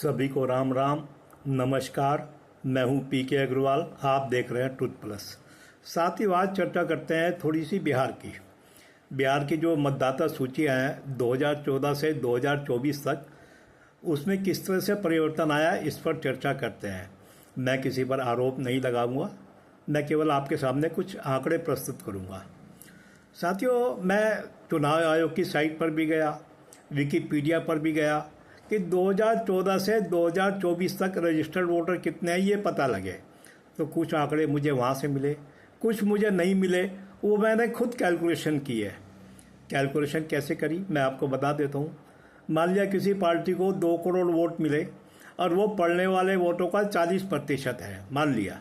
सभी को राम राम नमस्कार। मैं हूं पीके अग्रवाल, आप देख रहे हैं ट्रुथ प्लस। साथ ही आज चर्चा करते हैं थोड़ी सी बिहार की जो मतदाता सूचियां हैं 2014 से 2024 तक, उसमें किस तरह से परिवर्तन आया इस पर चर्चा करते हैं। मैं किसी पर आरोप नहीं लगाऊंगा, मैं केवल आपके सामने कुछ आंकड़े प्रस्तुत करूंगा। साथियों, मैं चुनाव आयोग की साइट पर भी गया, विकिपीडिया पर भी गया कि 2014 से 2024 तक रजिस्टर्ड वोटर कितने हैं ये पता लगे। तो कुछ आंकड़े मुझे वहाँ से मिले, कुछ मुझे नहीं मिले। वो मैंने खुद कैलकुलेशन की है। कैलकुलेशन कैसे करी मैं आपको बता देता हूँ। मान लिया किसी पार्टी को 2 करोड़ वोट मिले और वो पढ़ने वाले वोटों का 40% है, मान लिया।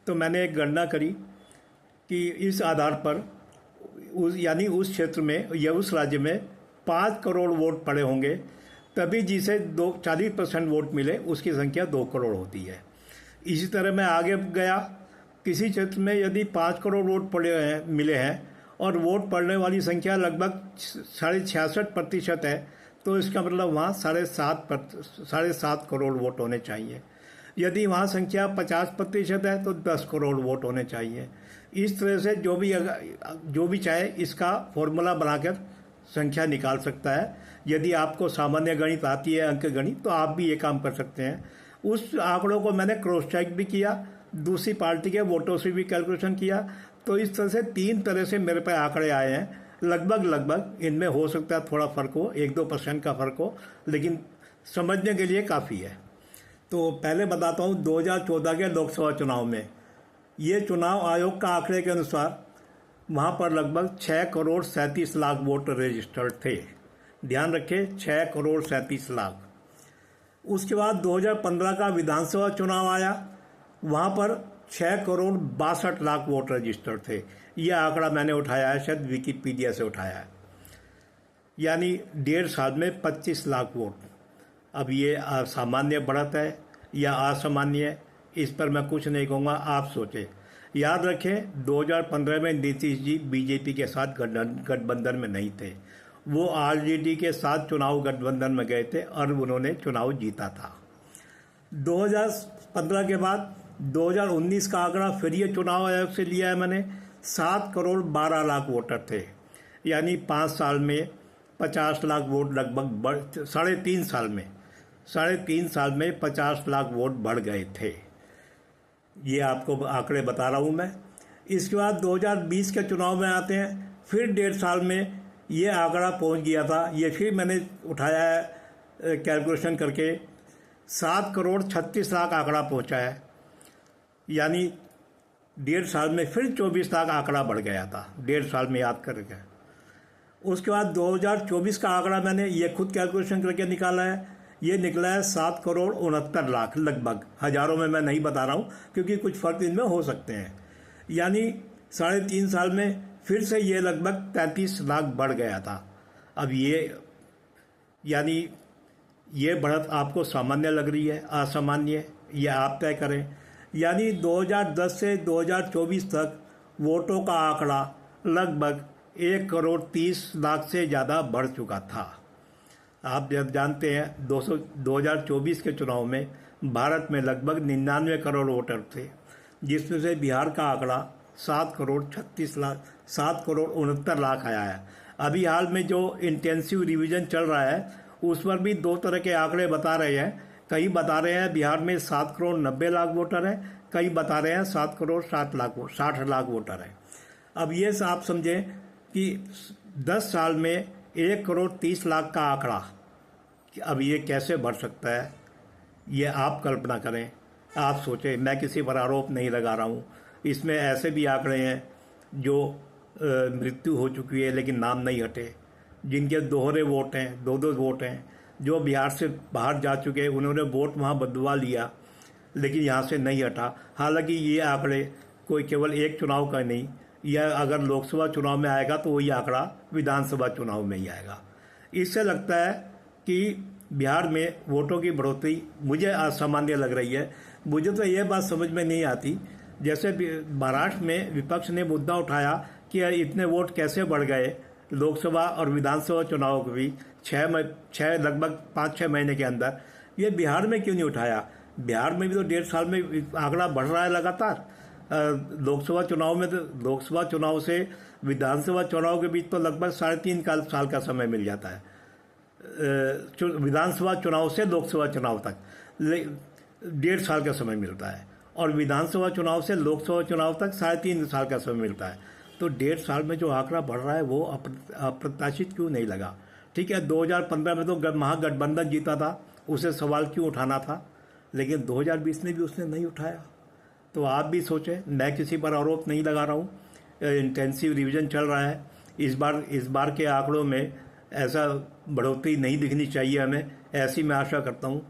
तो मैंने एक गणना करी कि इस आधार पर उस क्षेत्र में या उस राज्य में 5 करोड़ वोट पड़े होंगे, तभी जिसे 40% वोट मिले उसकी संख्या 2 करोड़ होती है। इसी तरह मैं आगे गया, किसी क्षेत्र में यदि 5 करोड़ वोट मिले हैं और वोट पड़ने वाली संख्या लगभग 66.5% है, तो इसका मतलब वहाँ 7.5 करोड़ वोट होने चाहिए। यदि वहाँ संख्या 50% है तो 10 करोड़ वोट होने चाहिए। इस तरह से जो भी चाहे इसका फॉर्मूला बनाकर संख्या निकाल सकता है। यदि आपको सामान्य गणित आती है, अंक गणित, तो आप भी ये काम कर सकते हैं। उस आंकड़ों को मैंने क्रॉस चेक भी किया, दूसरी पार्टी के वोटों से भी कैलकुलेशन किया। तो इस तरह से 3 तरह से मेरे पे आंकड़े आए हैं। लगभग इनमें हो सकता है थोड़ा फर्क हो, 1-2% का फर्क हो, लेकिन समझने के लिए काफ़ी है। तो पहले बताता हूँ 2014 के लोकसभा चुनाव में, ये चुनाव आयोग का आंकड़े के अनुसार वहाँ पर लगभग 6 करोड़ 37 लाख वोट रजिस्टर्ड थे। ध्यान रखें, 6 करोड़ 37 लाख। उसके बाद 2015 का विधानसभा चुनाव आया, वहाँ पर 6 करोड़ 62 लाख वोट रजिस्टर्ड थे। यह आंकड़ा मैंने उठाया है, शायद विकिपीडिया से उठाया है। यानी 1.5 साल में 25 लाख वोट। अब ये सामान्य बढ़त है या असामान्य है, इस पर मैं कुछ नहीं कहूँगा, आप सोचें। याद रखें 2015 में नीतीश जी बीजेपी के साथ गठबंधन में नहीं थे, वो आरजेडी के साथ चुनाव गठबंधन में गए थे और उन्होंने चुनाव जीता था। 2015 के बाद 2019 का आंकड़ा फिर ये चुनाव आयोग से लिया है मैंने। 7 करोड़ 12 लाख वोटर थे, यानी 5 साल में 50 लाख वोट लगभग साढ़े तीन साल में 50 लाख वोट बढ़ गए थे। ये आपको आंकड़े बता रहा हूँ मैं। इसके बाद 2020 के चुनाव में आते हैं, फिर 1.5 साल में ये आंकड़ा पहुँच गया था। ये फिर मैंने उठाया है कैलकुलेशन करके, 7 करोड़ 36 लाख आंकड़ा पहुँचा है। यानी 1.5 साल में फिर 24 लाख आंकड़ा बढ़ गया था, 1.5 साल में, याद करके। उसके बाद 2024 का आंकड़ा मैंने ये खुद कैलकुलेशन करके निकाला है। ये निकला है 7 करोड़ 69 लाख, लगभग। हज़ारों में मैं नहीं बता रहा हूँ क्योंकि कुछ फर्क इनमें हो सकते हैं। यानी 3.5 साल में फिर से ये लगभग 33 लाख बढ़ गया था। अब यानी ये बढ़त आपको सामान्य लग रही है, असामान्य, ये आप तय करें। यानी 2010 से 2024 तक वोटों का आंकड़ा लगभग 1 करोड़ 30 लाख से ज़्यादा बढ़ चुका था। आप जब जानते हैं 2024 के चुनाव में भारत में लगभग 99 करोड़ वोटर थे, जिसमें से बिहार का आंकड़ा 7 करोड़ 69 लाख आया है। अभी हाल में जो इंटेंसिव रिवीजन चल रहा है उस पर भी 2 तरह के आंकड़े बता रहे हैं। कई बता रहे हैं बिहार में 7 करोड़ 90 लाख वोटर हैं, कई बता रहे हैं 7 करोड़ 60 लाख वोटर हैं। अब ये आप समझें कि 10 साल में 1 करोड़ 30 लाख का आंकड़ा, अब ये कैसे बढ़ सकता है, ये आप कल्पना करें, आप सोचें। मैं किसी पर आरोप नहीं लगा रहा हूँ। इसमें ऐसे भी आंकड़े हैं जो मृत्यु हो चुकी है लेकिन नाम नहीं हटे, जिनके दोहरे वोट हैं, 2-2 वोट हैं, जो बिहार से बाहर जा चुके हैं, उन्होंने वोट वहाँ बदलवा लिया लेकिन यहाँ से नहीं हटा। हालांकि ये आंकड़े कोई केवल एक चुनाव का नहीं, यह अगर लोकसभा चुनाव में आएगा तो वही आंकड़ा विधानसभा चुनाव में ही आएगा। इससे लगता है कि बिहार में वोटों की बढ़ोतरी मुझे असामान्य लग रही है। मुझे तो यह बात समझ में नहीं आती, जैसे महाराष्ट्र में विपक्ष ने मुद्दा उठाया कि इतने वोट कैसे बढ़ गए लोकसभा और विधानसभा चुनाव के भी लगभग 5-6 महीने के अंदर, ये बिहार में क्यों नहीं उठाया? बिहार में भी तो 1.5 साल में आंकड़ा बढ़ रहा है लगातार। लोकसभा चुनाव में तो लोकसभा चुनाव से विधानसभा चुनाव के बीच तो लगभग 3.5 साल का समय मिल जाता है। विधानसभा चुनाव से लोकसभा चुनाव तक 1.5 साल का समय मिलता है, और विधानसभा चुनाव से लोकसभा चुनाव तक 3.5 साल का समय मिलता है। तो 1.5 साल में जो आंकड़ा बढ़ रहा है वो अप्रत्याशित क्यों नहीं लगा? ठीक है, 2015 में तो महागठबंधन जीता था, उसे सवाल क्यों उठाना था, लेकिन 2020 में भी उसने नहीं उठाया। तो आप भी सोचें, मैं किसी पर आरोप नहीं लगा रहा हूँ, इंटेंसिव रिवीजन चल रहा है। इस बार के आंकड़ों में ऐसा बढ़ोतरी नहीं दिखनी चाहिए हमें, ऐसी मैं आशा करता हूँ।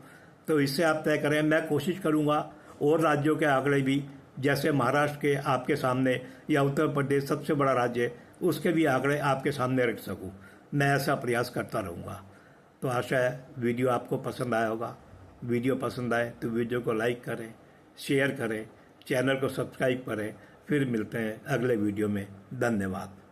तो इससे आप तय करें, मैं कोशिश करूँगा और राज्यों के आंकड़े भी, जैसे महाराष्ट्र के आपके सामने या उत्तर प्रदेश सबसे बड़ा राज्य, उसके भी आंकड़े आपके सामने रख सकूँ। मैं ऐसा प्रयास करता रहूँगा। तो आशा है वीडियो आपको पसंद आया होगा। वीडियो पसंद आए तो वीडियो को लाइक करें, शेयर करें, चैनल को सब्सक्राइब करें। फिर मिलते हैं अगले वीडियो में। धन्यवाद।